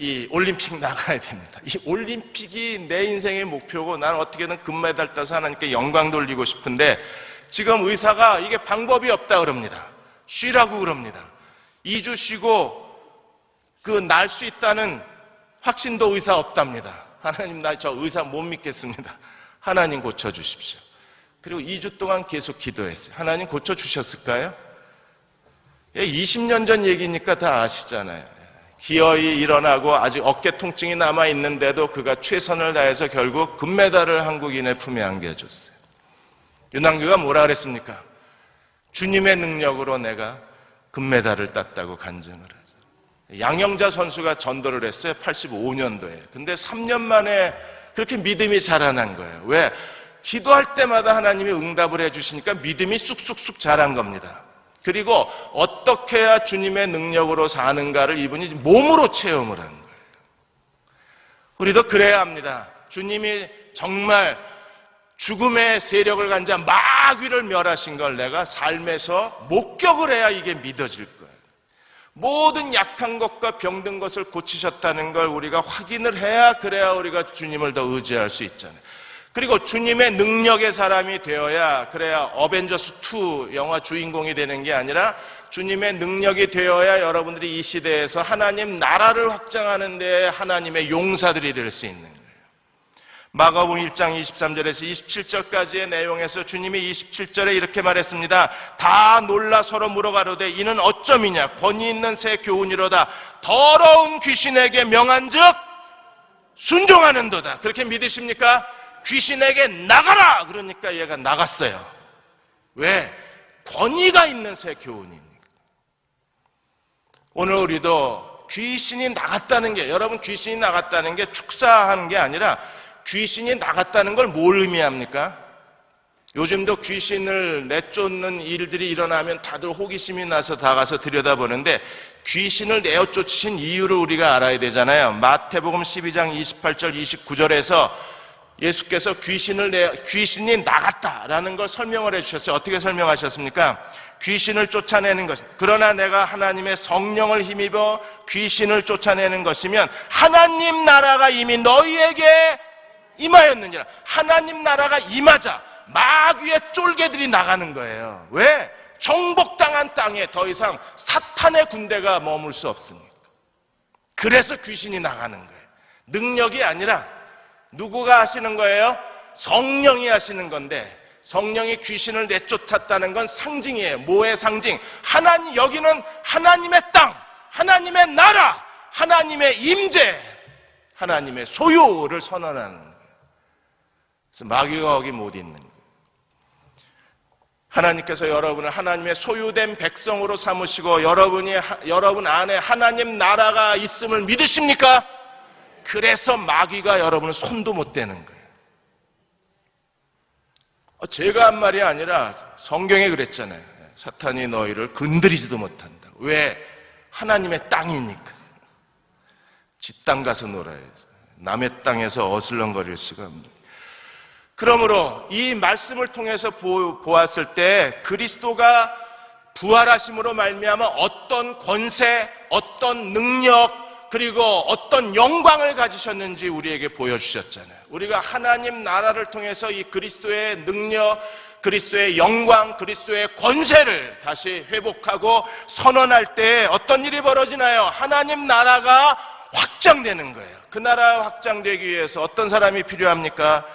이 올림픽 나가야 됩니다. 이 올림픽이 내 인생의 목표고 난 어떻게든 금메달 따서 하나님께 영광 돌리고 싶은데 지금 의사가 이게 방법이 없다 그럽니다. 쉬라고 그럽니다. 2주 쉬고 날 수 있다는 확신도 의사 없답니다. 하나님, 나 저 의사 못 믿겠습니다. 하나님 고쳐주십시오. 그리고 2주 동안 계속 기도했어요. 하나님 고쳐주셨을까요? 20년 전 얘기니까 다 아시잖아요. 기어이 일어나고 아직 어깨 통증이 남아있는데도 그가 최선을 다해서 결국 금메달을 한국인의 품에 안겨줬어요. 윤남규가 뭐라 그랬습니까? 주님의 능력으로 내가 금메달을 땄다고 간증을 하죠. 양영자 선수가 전도를 했어요. 85년도에. 근데 3년 만에 그렇게 믿음이 자라난 거예요. 왜? 기도할 때마다 하나님이 응답을 해주시니까 믿음이 쑥쑥쑥 자란 겁니다. 그리고 어떻게 해야 주님의 능력으로 사는가를 이분이 몸으로 체험을 한 거예요. 우리도 그래야 합니다. 주님이 정말 죽음의 세력을 간 자 마귀를 멸하신 걸 내가 삶에서 목격을 해야 이게 믿어질 거예요. 모든 약한 것과 병든 것을 고치셨다는 걸 우리가 확인을 해야, 그래야 우리가 주님을 더 의지할 수 있잖아요. 그리고 주님의 능력의 사람이 되어야, 그래야 어벤져스2 영화 주인공이 되는 게 아니라 주님의 능력이 되어야 여러분들이 이 시대에서 하나님 나라를 확장하는 데 하나님의 용사들이 될 수 있는 거예요. 마가복음 1장 23절에서 27절까지의 내용에서 주님이 27절에 이렇게 말했습니다. 다 놀라 서로 물어가로되 이는 어쩌미냐? 권위 있는 새 교훈이로다. 더러운 귀신에게 명한즉 순종하는도다. 그렇게 믿으십니까? 귀신에게 나가라! 그러니까 얘가 나갔어요. 왜? 권위가 있는 새 교훈이니까. 오늘 우리도 귀신이 나갔다는 게, 여러분 귀신이 나갔다는 게 축사하는 게 아니라 귀신이 나갔다는 걸 뭘 의미합니까? 요즘도 귀신을 내쫓는 일들이 일어나면 다들 호기심이 나서 다 가서 들여다보는데 귀신을 내어쫓으신 이유를 우리가 알아야 되잖아요. 마태복음 12장 28절 29절에서 예수께서 귀신이 나갔다라는 걸 설명을 해주셨어요. 어떻게 설명하셨습니까? 귀신을 쫓아내는 것, 그러나 내가 하나님의 성령을 힘입어 귀신을 쫓아내는 것이면 하나님 나라가 이미 너희에게 임하였느니라. 하나님 나라가 임하자, 마귀의 쫄개들이 나가는 거예요. 왜? 정복당한 땅에 더 이상 사탄의 군대가 머물 수 없으니까. 그래서 귀신이 나가는 거예요. 능력이 아니라 누구가 하시는 거예요? 성령이 하시는 건데, 성령이 귀신을 내쫓았다는 건 상징이에요. 뭐의 상징? 하나님, 여기는 하나님의 땅, 하나님의 나라, 하나님의 임재, 하나님의 소유를 선언하는 거예요. 그래서 마귀가 거기 못 있는 거예요. 하나님께서 여러분을 하나님의 소유된 백성으로 삼으시고 여러분 안에 하나님 나라가 있음을 믿으십니까? 그래서 마귀가 여러분을 손도 못 대는 거예요. 제가 한 말이 아니라 성경에 그랬잖아요. 사탄이 너희를 건드리지도 못한다. 왜? 하나님의 땅이니까. 지 땅 가서 놀아야죠. 남의 땅에서 어슬렁거릴 수가 없는. 그러므로 이 말씀을 통해서 보았을 때 그리스도가 부활하심으로 말미암아 어떤 권세, 어떤 능력, 그리고 어떤 영광을 가지셨는지 우리에게 보여주셨잖아요. 우리가 하나님 나라를 통해서 이 그리스도의 능력, 그리스도의 영광, 그리스도의 권세를 다시 회복하고 선언할 때 어떤 일이 벌어지나요? 하나님 나라가 확장되는 거예요. 그 나라가 확장되기 위해서 어떤 사람이 필요합니까?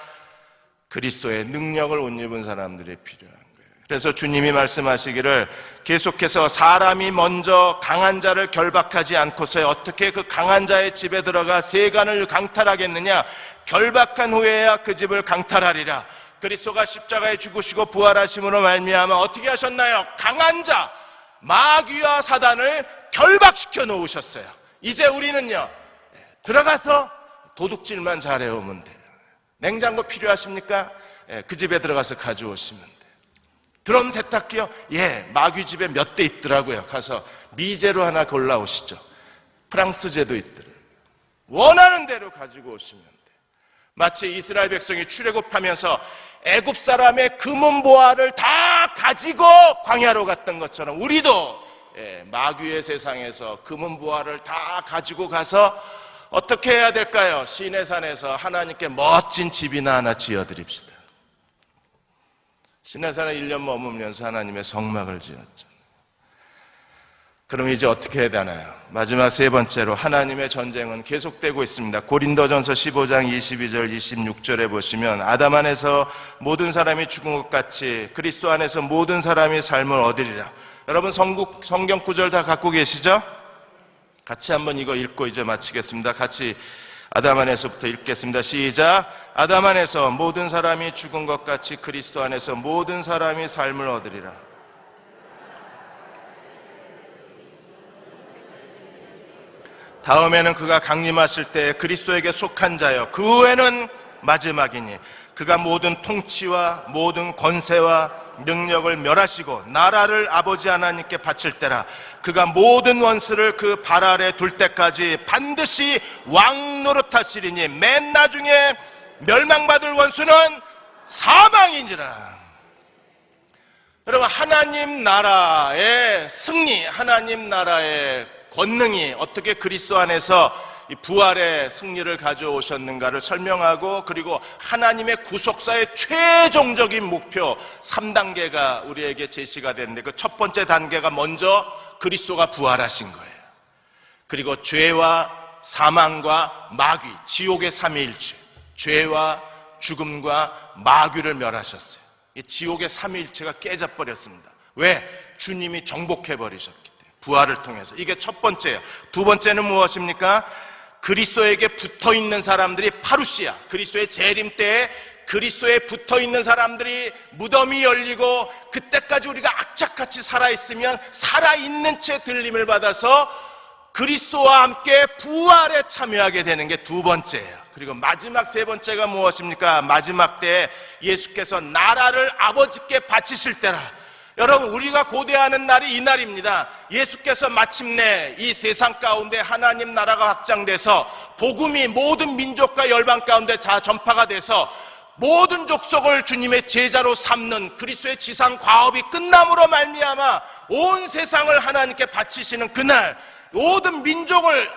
그리스도의 능력을 옷 입은 사람들이 필요한 거예요. 그래서 주님이 말씀하시기를 계속해서 사람이 먼저 강한 자를 결박하지 않고서 어떻게 그 강한 자의 집에 들어가 세간을 강탈하겠느냐? 결박한 후에야 그 집을 강탈하리라. 그리스도가 십자가에 죽으시고 부활하심으로 말미암아 어떻게 하셨나요? 강한 자, 마귀와 사단을 결박시켜 놓으셨어요. 이제 우리는요, 들어가서 도둑질만 잘해오면 돼요. 냉장고 필요하십니까? 그 집에 들어가서 가져오시면 돼요. 드럼 세탁기요? 마귀 집에 몇 대 있더라고요. 가서 미제로 하나 골라오시죠. 프랑스제도 있더라고요. 원하는 대로 가지고 오시면 돼요. 마치 이스라엘 백성이 출애굽하면서 애굽 사람의 금은보화를 다 가지고 광야로 갔던 것처럼 우리도 마귀의 세상에서 금은보화를 다 가지고 가서 어떻게 해야 될까요? 시내산에서 하나님께 멋진 집이나 하나 지어드립시다. 시내산에 1년 머물면서 하나님의 성막을 지었죠. 그럼 이제 어떻게 해야 되나요? 마지막 세 번째로 하나님의 전쟁은 계속되고 있습니다. 고린도전서 15장 22절 26절에 보시면 아담 안에서 모든 사람이 죽은 것 같이 그리스도 안에서 모든 사람이 삶을 얻으리라. 여러분 성경 구절 다 갖고 계시죠? 같이 한번 이거 읽고 이제 마치겠습니다. 같이 아담 안에서부터 읽겠습니다. 시작. 아담 안에서 모든 사람이 죽은 것 같이 그리스도 안에서 모든 사람이 삶을 얻으리라. 다음에는 그가 강림하실 때 그리스도에게 속한 자여 그 후에는 마지막이니 그가 모든 통치와 모든 권세와 능력을 멸하시고 나라를 아버지 하나님께 바칠 때라. 그가 모든 원수를 그 발 아래 둘 때까지 반드시 왕 노릇하시리니 맨 나중에 멸망받을 원수는 사망이니라. 여러분, 하나님 나라의 승리, 하나님 나라의 권능이 어떻게 그리스도 안에서 이 부활의 승리를 가져오셨는가를 설명하고, 그리고 하나님의 구속사의 최종적인 목표 3단계가 우리에게 제시가 됐는데, 그 첫 번째 단계가 먼저 그리스도가 부활하신 거예요. 그리고 죄와 사망과 마귀, 지옥의 삼위일체, 죄와 죽음과 마귀를 멸하셨어요. 이 지옥의 삼위일체가 깨져버렸습니다. 왜? 주님이 정복해버리셨기 때문에, 부활을 통해서. 이게 첫 번째예요. 두 번째는 무엇입니까? 그리스도에게 붙어있는 사람들이 파루시아, 그리스도의 재림 때에 그리스도에 붙어있는 사람들이 무덤이 열리고 그때까지 우리가 악착같이 살아있으면 살아있는 채 들림을 받아서 그리스도와 함께 부활에 참여하게 되는 게 두 번째예요. 그리고 마지막 세 번째가 무엇입니까? 마지막 때에 예수께서 나라를 아버지께 바치실 때라. 여러분, 우리가 고대하는 날이 이 날입니다. 예수께서 마침내 이 세상 가운데 하나님 나라가 확장돼서 복음이 모든 민족과 열방 가운데 다 전파가 돼서 모든 족속을 주님의 제자로 삼는 그리스도의 지상 과업이 끝남으로 말미암아 온 세상을 하나님께 바치시는 그날, 모든 민족을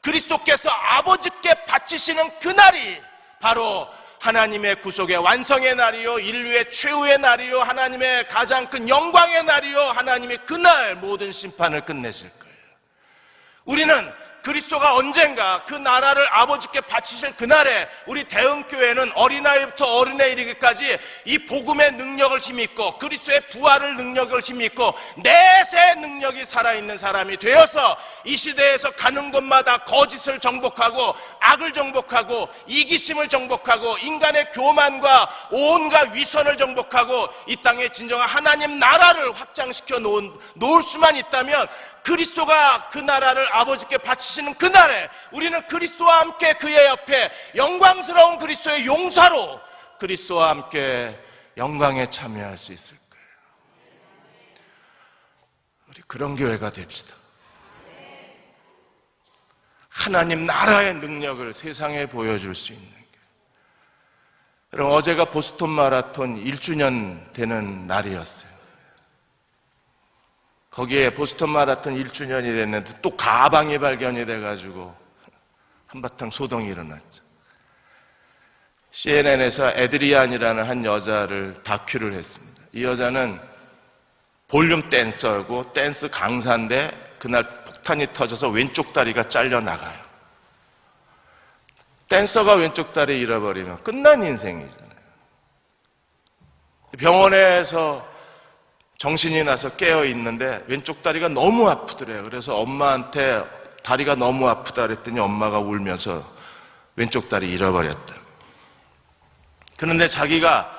그리스도께서 아버지께 바치시는 그날이 바로 하나님의 구속의 완성의 날이요, 인류의 최후의 날이요, 하나님의 가장 큰 영광의 날이요, 하나님이 그날 모든 심판을 끝내실 거예요. 우리는 그리스도가 언젠가 그 나라를 아버지께 바치실 그날에 우리 대흥교회는 어린아이부터 어른에 이르기까지 이 복음의 능력을 힘입고 그리스도의 부활을 능력을 힘입고 내세 능력이 살아있는 사람이 되어서 이 시대에서 가는 곳마다 거짓을 정복하고 악을 정복하고 이기심을 정복하고 인간의 교만과 온갖 위선을 정복하고 이 땅에 진정한 하나님 나라를 확장시켜 놓을 수만 있다면 그리스도가 그 나라를 아버지께 바치시는 그날에 우리는 그리스도와 함께 그의 옆에 영광스러운 그리스도의 용사로 그리스도와 함께 영광에 참여할 수 있을 거예요. 우리 그런 교회가 됩시다. 하나님 나라의 능력을 세상에 보여줄 수 있는 교회. 여러분, 어제가 보스턴 마라톤 1주년 되는 날이었어요. 거기에 보스턴 마라톤 1주년이 됐는데 또 가방이 발견이 돼가지고 한바탕 소동이 일어났죠. CNN에서 에드리안이라는 한 여자를 다큐를 했습니다. 이 여자는 볼륨 댄서고 댄스 강사인데 그날 폭탄이 터져서 왼쪽 다리가 잘려나가요. 댄서가 왼쪽 다리 잃어버리면 끝난 인생이잖아요. 병원에서 정신이 나서 깨어 있는데 왼쪽 다리가 너무 아프더래요. 그래서 엄마한테 다리가 너무 아프다 그랬더니 엄마가 울면서 왼쪽 다리 잃어버렸다. 그런데 자기가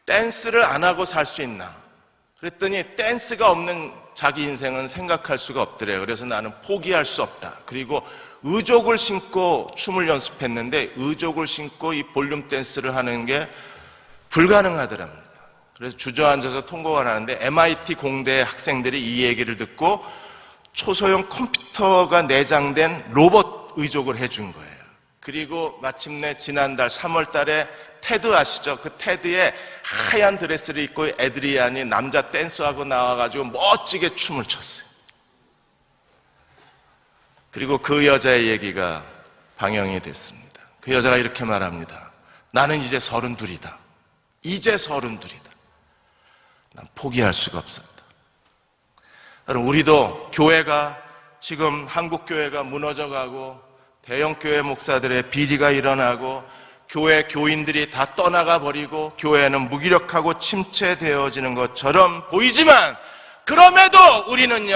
댄스를 안 하고 살 수 있나? 그랬더니 댄스가 없는 자기 인생은 생각할 수가 없더래요. 그래서 나는 포기할 수 없다. 그리고 의족을 신고 춤을 연습했는데 의족을 신고 이 볼륨 댄스를 하는 게 불가능하더랍니다. 그래서 주저앉아서 통곡을 하는데 MIT 공대 학생들이 이 얘기를 듣고 초소형 컴퓨터가 내장된 로봇 의족을 해준 거예요. 그리고 마침내 지난달 3월 달에 테드 아시죠? 그 테드에 하얀 드레스를 입고 에드리안이 남자 댄서하고 나와가지고 멋지게 춤을 췄어요. 그리고 그 여자의 얘기가 방영이 됐습니다. 그 여자가 이렇게 말합니다. 나는 이제 32이다. 이제 32이다. 난 포기할 수가 없었다. 여러분, 우리도 교회가 지금 한국 교회가 무너져가고 대형 교회 목사들의 비리가 일어나고 교회 교인들이 다 떠나가 버리고 교회는 무기력하고 침체되어지는 것처럼 보이지만 그럼에도 우리는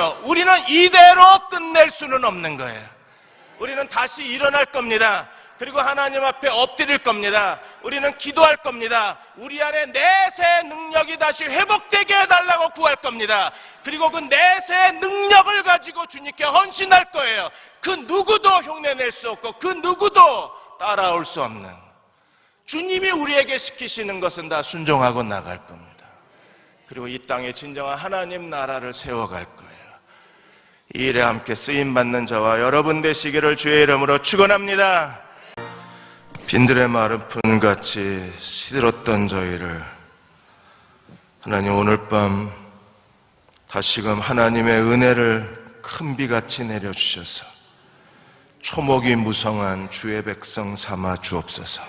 이대로 끝낼 수는 없는 거예요. 우리는 다시 일어날 겁니다. 그리고 하나님 앞에 엎드릴 겁니다. 우리는 기도할 겁니다. 우리 안에 내세 능력이 다시 회복되게 해달라고 구할 겁니다. 그리고 그 내세 능력을 가지고 주님께 헌신할 거예요. 그 누구도 흉내낼 수 없고 그 누구도 따라올 수 없는 주님이 우리에게 시키시는 것은 다 순종하고 나갈 겁니다. 그리고 이 땅에 진정한 하나님 나라를 세워갈 거예요. 이 일에 함께 쓰임받는 저와 여러분 되시기를 주의 이름으로 축원합니다. 빈들의 마른 푼같이 시들었던 저희를 하나님 오늘 밤 다시금 하나님의 은혜를 큰 비같이 내려주셔서 초목이 무성한 주의 백성 삼아 주옵소서.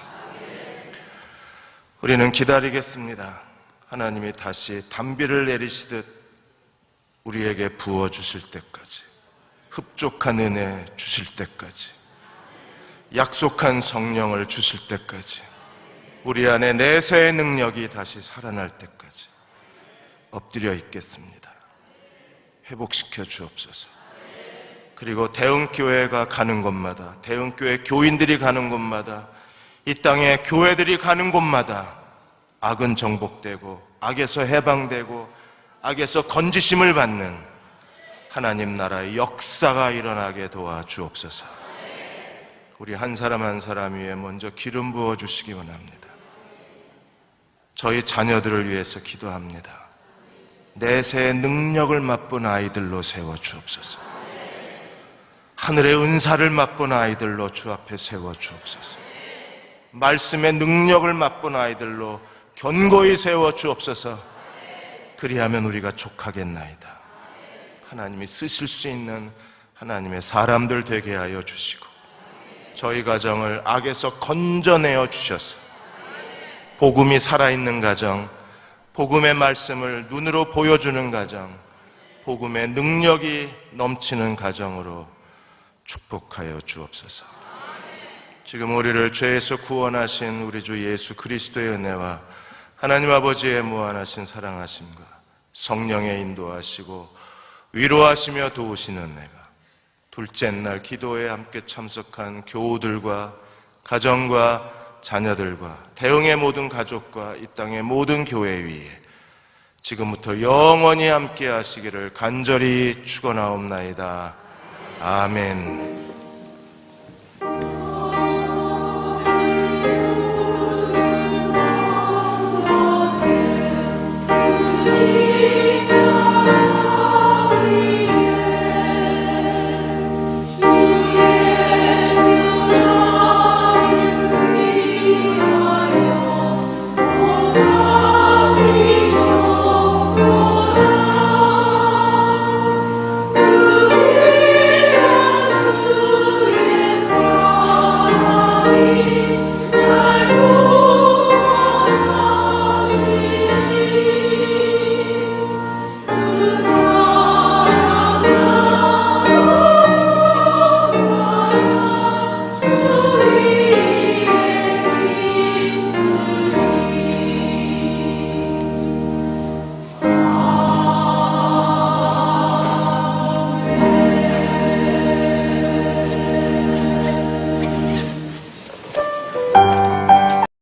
우리는 기다리겠습니다. 하나님이 다시 단비를 내리시듯 우리에게 부어주실 때까지, 흡족한 은혜 주실 때까지, 약속한 성령을 주실 때까지, 우리 안에 내세의 능력이 다시 살아날 때까지 엎드려 있겠습니다. 회복시켜 주옵소서. 그리고 대흥교회가 가는 곳마다, 대흥교회 교인들이 가는 곳마다, 이 땅에 교회들이 가는 곳마다 악은 정복되고 악에서 해방되고 악에서 건지심을 받는 하나님 나라의 역사가 일어나게 도와주옵소서. 우리 한 사람 한 사람 위에 먼저 기름 부어주시기 원합니다. 저희 자녀들을 위해서 기도합니다. 내세의 능력을 맛본 아이들로 세워주옵소서. 하늘의 은사를 맛본 아이들로 주 앞에 세워주옵소서. 말씀의 능력을 맛본 아이들로 견고히 세워주옵소서. 그리하면 우리가 족하겠나이다. 하나님이 쓰실 수 있는 하나님의 사람들 되게 하여 주시고 저희 가정을 악에서 건져내어 주셔서 복음이 살아있는 가정, 복음의 말씀을 눈으로 보여주는 가정, 복음의 능력이 넘치는 가정으로 축복하여 주옵소서. 지금 우리를 죄에서 구원하신 우리 주 예수 그리스도의 은혜와 하나님 아버지의 무한하신 사랑하심과 성령의 인도하시고 위로하시며 도우시는 은혜가 둘째 날 기도에 함께 참석한 교우들과 가정과 자녀들과 대흥의 모든 가족과 이 땅의 모든 교회 위에 지금부터 영원히 함께 하시기를 간절히 축원하옵나이다. 아멘.